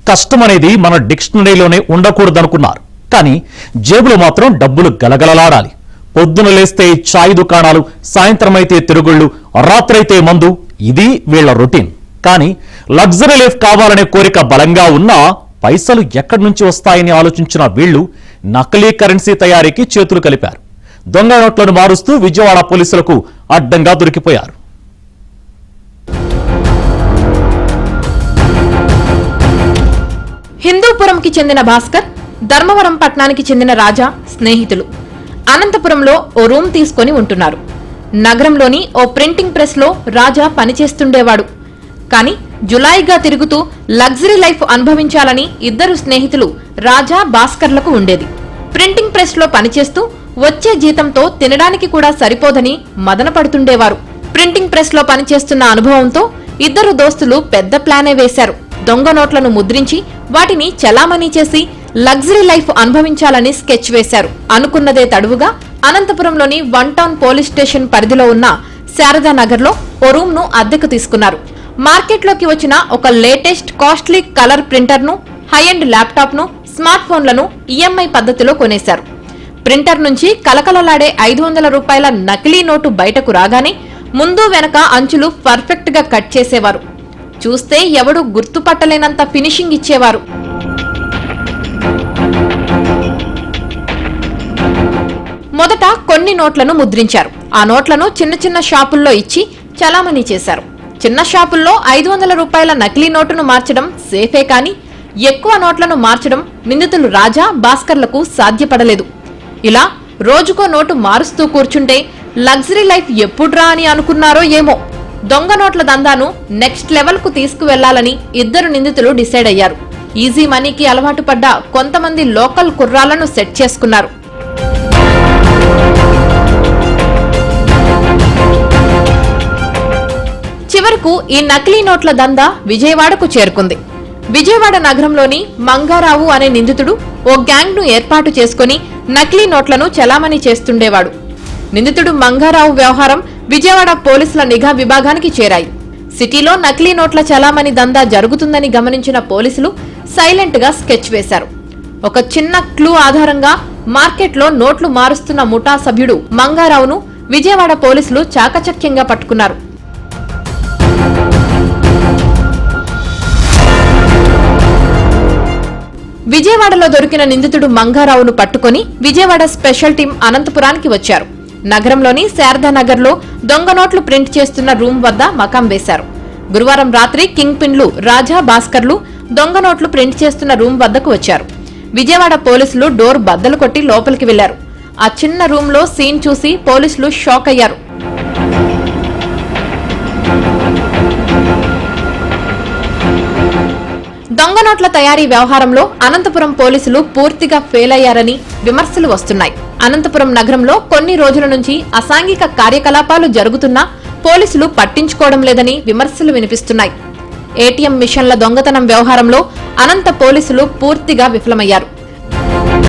కష్టం అనేది మన డిక్షనరీలోనే ఉండకూడదనుకున్నారు. కానీ జేబులో మాత్రం డబ్బులు గలగలలాడాలి. పొద్దున లేస్తే చాయ్ దుకాణాలు, సాయంత్రం అయితే తిరుగుళ్ళు, రాత్రైతే మందు. ఇది వీళ్ల రొటీన్. కానీ లగ్జరీ లైఫ్ కావాలనే కోరిక బలంగా ఉన్నా పైసలు ఎక్కడి నుంచి వస్తాయని ఆలోచించిన వీళ్లు నకిలీ కరెన్సీ తయారీకి చేతులు కలిపారు. దొంగ నోట్లను మారుస్తూ విజయవాడ పోలీసులకు అడ్డంగా దొరికిపోయారు. హిందూపురంకి చెందిన భాస్కర్, ధర్మవరం పట్టణానికి చెందిన రాజా స్నేహితులు అనంతపురంలో ఓ రూమ్ తీసుకొని ఉంటున్నారు. నగరంలోని ఓ ప్రింటింగ్ ప్రెస్ లో రాజా పనిచేస్తుండేవాడు. కానీ జులాయిగా తిరుగుతూ లగ్జరీ లైఫ్ అనుభవించాలని ఇద్దరు స్నేహితులు రాజా, భాస్కర్లకు ఉండేది. ప్రింటింగ్ ప్రెస్ లో పనిచేస్తూ వచ్చే జీతంతో తినడానికి కూడా సరిపోదని మదన పడుతుండేవారు. ప్రింటింగ్ ప్రెస్ లో పనిచేస్తున్న అనుభవంతో ఇద్దరు దోస్తులు పెద్ద ప్లానే వేశారు. దొంగ నోట్లను ముద్రించి వాటిని చలామణీ చేసి లగ్జరీ లైఫ్ అనుభవించాలని స్కెచ్ వేశారు. అనుకున్నదే తడువుగా అనంతపురంలోని 1 టౌన్ పోలీస్ స్టేషన్ పరిధిలో ఉన్న శారదానగర్ లో ఓ రూమ్ ను అద్దెకు తీసుకున్నారు. మార్కెట్లోకి వచ్చిన ఒక లేటెస్ట్ కాస్ట్లీ కలర్ ప్రింటర్ ను, హై ఎండ్ ల్యాప్టాప్ ను, స్మార్ట్ ఫోన్లను ఈఎంఐ పద్ధతిలో కొనేశారు. ప్రింటర్ నుంచి కలకలలాడే 500 రూపాయల నకిలీ నోటు బయటకు రాగానే ముందు వెనక అంచులు పర్ఫెక్ట్ గా కట్ చేసేవారు. చూస్తే ఎవడు గుర్తుపట్టలేనంత ఫినిషింగ్ ఇచ్చేవారు. మొదట కొన్ని నోట్లను ముద్రించారు. ఆ నోట్లను చిన్న చిన్న షాపుల్లో ఇచ్చి చలామణీ చేశారు. చిన్న షాపుల్లో 500 రూపాయల నకిలీ నోటును మార్చడం సేఫే, కానీ ఎక్కువ నోట్లను మార్చడం నిందితులు రాజా, భాస్కర్లకు సాధ్యపడలేదు. ఇలా రోజుకో నోటు మారుస్తూ కూర్చుంటే లగ్జరీ లైఫ్ ఎప్పుడ్రా అని అనుకున్నారో ఏమో. దొంగ నోట్ల దందాను నెక్స్ట్ లెవెల్ కు తీసుకువెళ్లాలని ఇద్దరు నిందితులు డిసైడ్ అయ్యారు. ఈజీ మనీకి అలవాటు పడ్డ కొంతమంది లోకల్ కుర్రాళ్లను సెట్ చేసుకున్నారు. చివరకు ఈ నకిలీ నోట్ల దందా విజయవాడకు చేరుకుంది. విజయవాడ నగరంలోని మంగారావు అనే నిందితుడు ఓ గ్యాంగ్ ను ఏర్పాటు చేసుకుని నకిలీ నోట్లను చలామణీ చేస్తుండేవాడు. నిందితుడు మంగారావు వ్యవహారం విజయవాడ పోలీసుల నిఘా విభాగానికి చేరాయి. సిటీలో నకిలీ నోట్ల చలామణీ దందా జరుగుతుందని గమనించిన పోలీసులు సైలెంట్ గా స్కెచ్ వేశారు. ఒక చిన్న క్లూ ఆధారంగా మార్కెట్లో నోట్లు మారుస్తున్న ముఠా సభ్యుడు మంగారావును విజయవాడ పోలీసులు చాకచక్యంగా పట్టుకున్నారు. విజయవాడలో దొరికిన నిందితుడు మంగారావును పట్టుకుని విజయవాడ స్పెషల్ టీం అనంతపురానికి వచ్చారు. నగరంలోని శారదానగర్ లో దొంగ నోట్లు ప్రింట్ చేస్తున్న రూమ్ వద్ద మకాం వేశారు. గురువారం రాత్రి కింగ్ పిన్లు రాజా, భాస్కర్లు దొంగ నోట్లు ప్రింట్ చేస్తున్న రూమ్ వద్దకు వచ్చారు. విజయవాడ పోలీసులు డోర్ బద్దలు కొట్టి లోపలికి వెళ్లారు. ఆ చిన్న రూమ్ లో సీన్ చూసి పోలీసులు షాక్ అయ్యారు. దొంగ నోట్ల తయారీ వ్యవహారంలో అనంతపురం పోలీసులు పూర్తిగా ఫెయిల్ అయ్యారని విమర్శలు వస్తున్నాయి. అనంతపురం నగరంలో కొన్ని రోజుల నుంచి అసాంఘిక కార్యకలాపాలు జరుగుతున్నా పోలీసులు పట్టించుకోవడం లేదని విమర్శలు వినిపిస్తున్నాయి. ఏటీఎం మిషన్ల దొంగతనం వ్యవహారంలో అనంత పోలీసులు పూర్తిగా విఫలమయ్యారు.